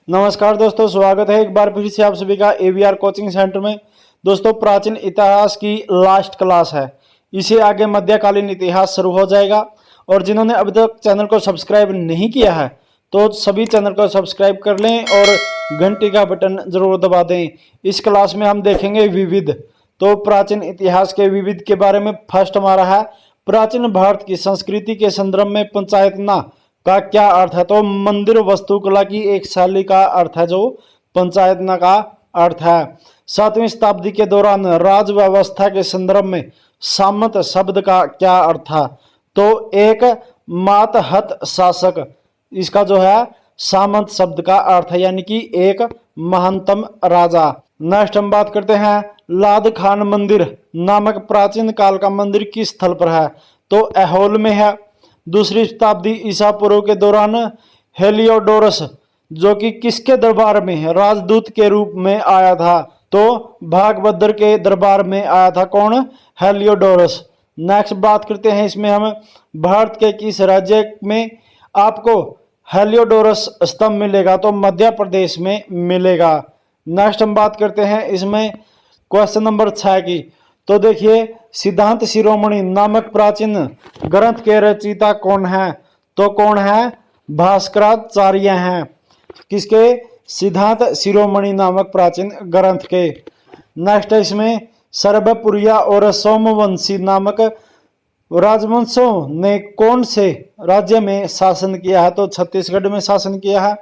नमस्कार दोस्तों, स्वागत है एक बार फिर से आप सभी का एवीआर कोचिंग सेंटर में। दोस्तों, प्राचीन इतिहास की लास्ट क्लास है। इसे आगे मध्यकालीन इतिहास शुरू हो जाएगा। और जिन्होंने अभी तक चैनल को सब्सक्राइब नहीं किया है तो सभी चैनल को सब्सक्राइब कर लें और घंटी का बटन जरूर दबा दें। इस क्लास में हम देखेंगे विविध। तो प्राचीन इतिहास के विविध के बारे में फर्स्ट हमारा है प्राचीन भारत की संस्कृति के संदर्भ में पंचायतना का क्या अर्थ है। तो मंदिर वास्तुकला की एक शैली का अर्थ है जो पंचायतना का अर्थ है। 7वीं शताब्दी के दौरान राज व्यवस्था के संदर्भ में सामंत शब्द का क्या अर्थ था। तो एक मातहत शासक, इसका जो है सामंत शब्द का अर्थ है, यानी कि एक महंतम राजा। नेक्स्ट हम बात करते हैं लाद खान मंदिर नामक प्राचीन काल का मंदिर किस स्थल पर है। तो ऐहोल में है। 2री शताब्दी ईसा पूर्व के दौरान हेलियोडोरस जो कि किसके दरबार में है, राजदूत के रूप में आया था। तो भागभद्र के दरबार में आया था। कौन? हेलियोडोरस। नेक्स्ट बात करते हैं, इसमें हम भारत के किस राज्य में आपको हेलियोडोरस स्तंभ मिलेगा। तो मध्य प्रदेश में मिलेगा। नेक्स्ट हम बात करते हैं इसमें क्वेश्चन नंबर 6 की। तो देखिए, सिद्धांत शिरोमणि नामक प्राचीन ग्रंथ के रचयिता कौन है। तो कौन है? भास्कराचार्य हैं। किसके? सिद्धांत शिरोमणि नामक प्राचीन ग्रंथ के। नेक्स्ट इसमें सर्वपुरिया और सोमवंशी नामक राजवंशों ने कौन से राज्य में शासन किया है। तो छत्तीसगढ़ में शासन किया है।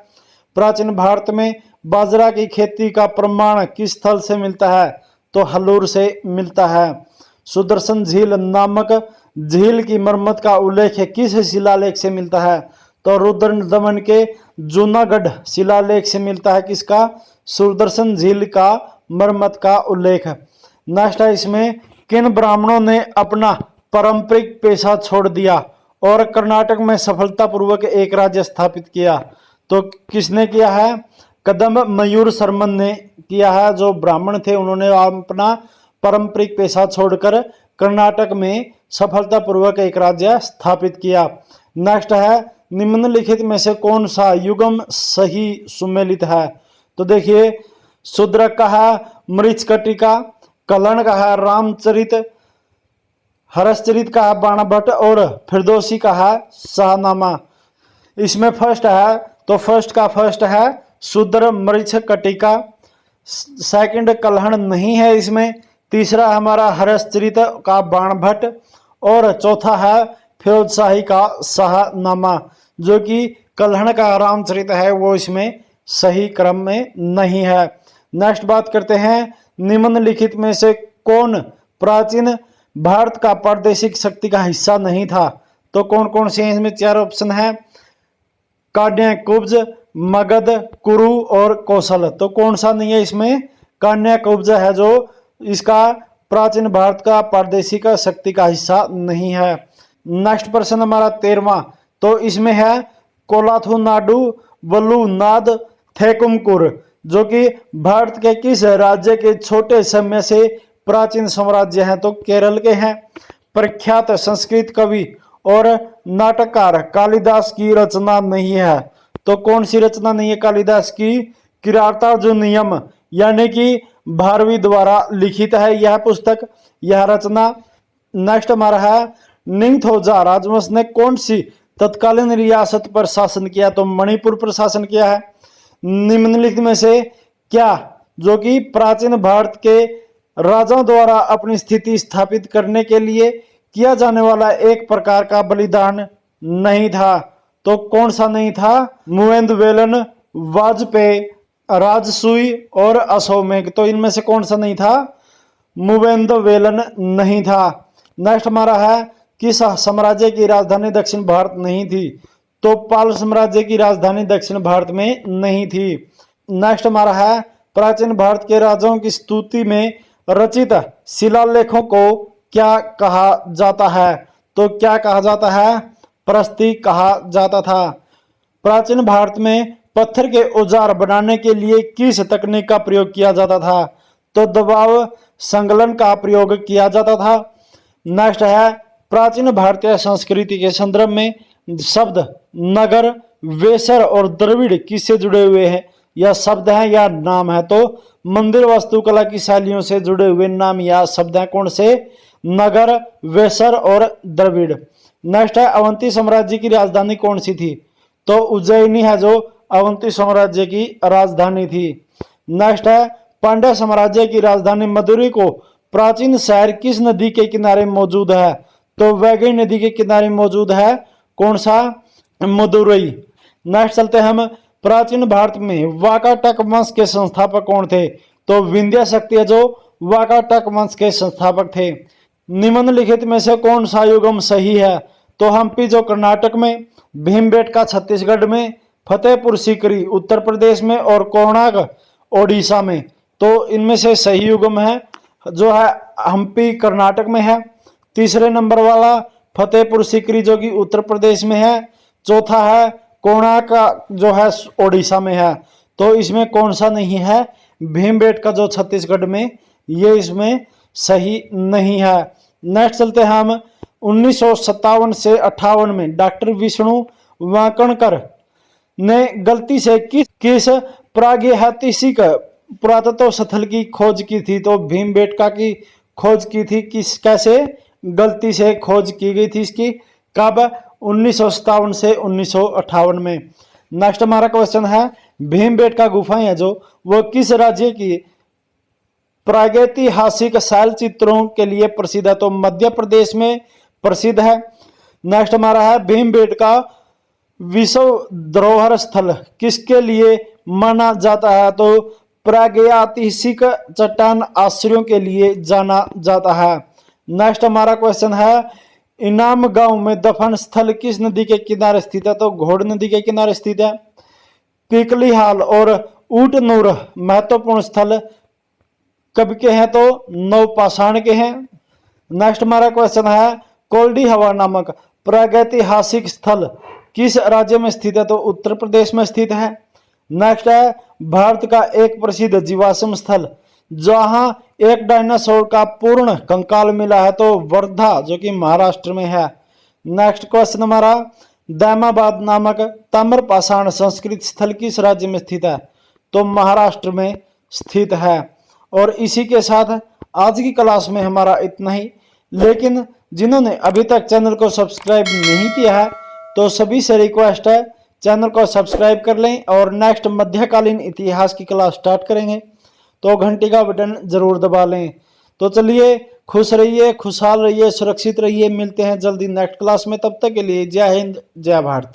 प्राचीन भारत में बाजरा की खेती का प्रमाण किस स्थल से मिलता है। तो हलूर से मिलता है। सुदर्शन झील नामक झील की मरम्मत का उल्लेख किस शिलालेख से मिलता है। तो रुद्र दमन के जूनागढ़ शिलालेख से मिलता है। किसका? सुदर्शन झील का मरम्मत का उल्लेख। नेक्स्ट है इसमें किन ब्राह्मणों ने अपना पारंपरिक पेशा छोड़ दिया और कर्नाटक में सफलतापूर्वक एक राज्य स्थापित किया। तो किसने किया है? कदम मयूर शर्मन ने किया है। जो ब्राह्मण थे उन्होंने अपना पारंपरिक पेशा छोड़कर कर्नाटक में सफलतापूर्वक एक राज्य स्थापित किया। नेक्स्ट है निम्नलिखित में से कौन सा युगम सही सुमेलित है। तो देखिए, शूद्रक का है मृच्छकटिका, कलण का है रामचरित, हर्षचरित का है बाणभट्ट और फिरदौसी का है शाहनामा। इसमें फर्स्ट है तो फर्स्ट है शूद्र मृच्छकटिका, सेकंड कलहण नहीं है इसमें, तीसरा हमारा हर्षचरित का बाणभट्ट और चौथा है फिरोजशाही का शाहनामा। जो कि कलहण का रामचरित है वो इसमें सही क्रम में नहीं है। नेक्स्ट बात करते हैं निम्नलिखित में से कौन प्राचीन भारत का प्रादेशिक शक्ति का हिस्सा नहीं था। तो कौन कौन से इसमें 4 ऑप्शन है। कान्याकुब्ज, मगध, कुरु और कौशल। तो कौन सा नहीं है इसमें? कान्याकुब्ज है जो इसका प्राचीन भारत का प्रादेशिक शक्ति का हिस्सा नहीं है। नेक्स्ट प्रश्न हमारा 13वां। तो इसमें है कोलाथु नाडु वल्लुनाद थेकुमकुर जो कि भारत के किस राज्य के छोटे समय से प्राचीन साम्राज्य हैं। तो केरल के हैं। प्रख्यात संस्कृत कवि और नाटककार कालिदास की रचना नहीं है। तो कौन सी रचना नहीं है कालिदास की? किरातार्जुनीयम, यानी कि भारवी द्वारा लिखित है यह पुस्तक, यह रचना। नेक्स्ट हमारा है निंगथौजा राजवंश ने कौन सी तत्कालीन रियासत पर शासन किया। तो मणिपुर पर शासन किया है। निम्नलिखित में से क्या जो कि प्राचीन भारत के राजाओं द्वारा अपनी स्थिति स्थापित करने के लिए किया जाने वाला एक प्रकार का बलिदान नहीं था। तो कौन सा नहीं था? मुवेंदवेलन, वाजपेयी, राजसूय और अश्वमेध। तो इनमें से कौन सा नहीं था? मुवेंदवेलन नहीं था। नेक्स्ट हमारा है किस साम्राज्य की राजधानी दक्षिण भारत नहीं थी। तो पाल साम्राज्य की राजधानी दक्षिण भारत में नहीं थी। नेक्स्ट हमारा है प्राचीन भारत के राजाओं की स्तुति में रचित शिलालेखों को क्या कहा जाता है। तो क्या कहा जाता है? प्रस्ती कहा जाता था। प्राचीन भारत में पत्थर के औजार बनाने के लिए किस तकनीक का प्रयोग किया जाता था। तो दबाव संकलन का प्रयोग किया जाता था। नेक्स्ट है प्राचीन भारतीय संस्कृति के संदर्भ में शब्द नगर, वेसर और द्रविड़ किससे जुड़े हुए हैं। या शब्द हैं या नाम है? तो मंदिर वास्तुकला की शैलियों से जुड़े हुए नाम या शब्द हैं कौन से? नगर, वेसर और द्रविड़। नेक्स्ट है अवंती साम्राज्य की राजधानी कौन सी थी? तो उज्जैनी है जो अवंती साम्राज्य की राजधानी थी। नेक्स्ट है पांड्य साम्राज्य की राजधानी मदुरै को प्राचीन शहर किस नदी के किनारे मौजूद है? तो वैगई नदी के किनारे मौजूद है। कौन सा? मदुरै। नेक्स्ट चलते हैं हम प्राचीन भारत में वाकाटक वंश के संस्थापक कौन थे? तो विंध्य शक्ति जो वाकाटक वंश के संस्थापक थे। निम्नलिखित में से कौन सा युगम सही है? तो हम्पी जो कर्नाटक में, भीमबेटका छत्तीसगढ़ में, फतेहपुर सीकरी उत्तर प्रदेश में और कोणार्क ओडिशा में। तो इनमें से सही युगम है जो है हम्पी कर्नाटक में है। तीसरे नंबर वाला फतेहपुर सीकरी जो कि उत्तर प्रदेश में है। चौथा है कोणार्क जो है ओडिशा में है। तो इसमें कौन सा नहीं है? भीमबेटका जो छत्तीसगढ़ में, ये इसमें सही नहीं है। नेक्स्ट चलते हैं हम 1957 से 58 में डॉक्टर विष्णु वाकणकर ने गलती से किस प्रागैतिहासिक पुरातत्व स्थल की खोज की थी? तो भीमबेटका की खोज की थी। कैसे गलती से खोज की गई थी इसकी? कब? 1957 से 1958 में। नेक्स्ट हमारा क्वेश्चन है भीमबेटका गुफाएं है जो वो किस राज्य की प्रागैतिहासिक शैल चित्रों के लिए प्रसिद्ध है? तो मध्य प्रदेश में प्रसिद्ध है। नेक्स्ट हमारा है भीमबेटका विश्व धरोहर स्थल किसके लिए माना जाता है? तो प्रागैतिहासिक चट्टान आश्रयों के लिए जाना जाता है। नेक्स्ट हमारा क्वेश्चन है इनाम गांव में दफन स्थल किस नदी के किनारे स्थित है? तो घोड़ नदी के किनारे स्थित है। पिकली हाल और ऊटनूर महत्वपूर्ण स्थल कब के हैं? तो नवपाषाण के हैं। नेक्स्ट हमारा क्वेश्चन है कोल्डी हवा नामक प्रागैतिहासिक स्थल किस राज्य में स्थित है? तो उत्तर प्रदेश में स्थित है। नेक्स्ट है भारत का एक प्रसिद्ध जीवाश्म स्थल जहां एक डायनासोर का पूर्ण कंकाल मिला है, तो वर्धा जो कि महाराष्ट्र में है। नेक्स्ट क्वेश्चन हमारा दैमाबाद नामक ताम्रपाषाण संस्कृत स्थल किस राज्य में स्थित है? तो महाराष्ट्र में स्थित है। और इसी के साथ आज की क्लास में हमारा इतना ही। लेकिन जिन्होंने अभी तक चैनल को सब्सक्राइब नहीं किया है तो सभी से रिक्वेस्ट है चैनल को सब्सक्राइब कर लें। और नेक्स्ट मध्यकालीन इतिहास की क्लास स्टार्ट करेंगे तो घंटी का बटन जरूर दबा लें। तो चलिए खुश रहिए, खुशहाल रहिए, सुरक्षित रहिए। मिलते हैं जल्दी नेक्स्ट क्लास में। तब तक के लिए जय हिंद, जय भारत।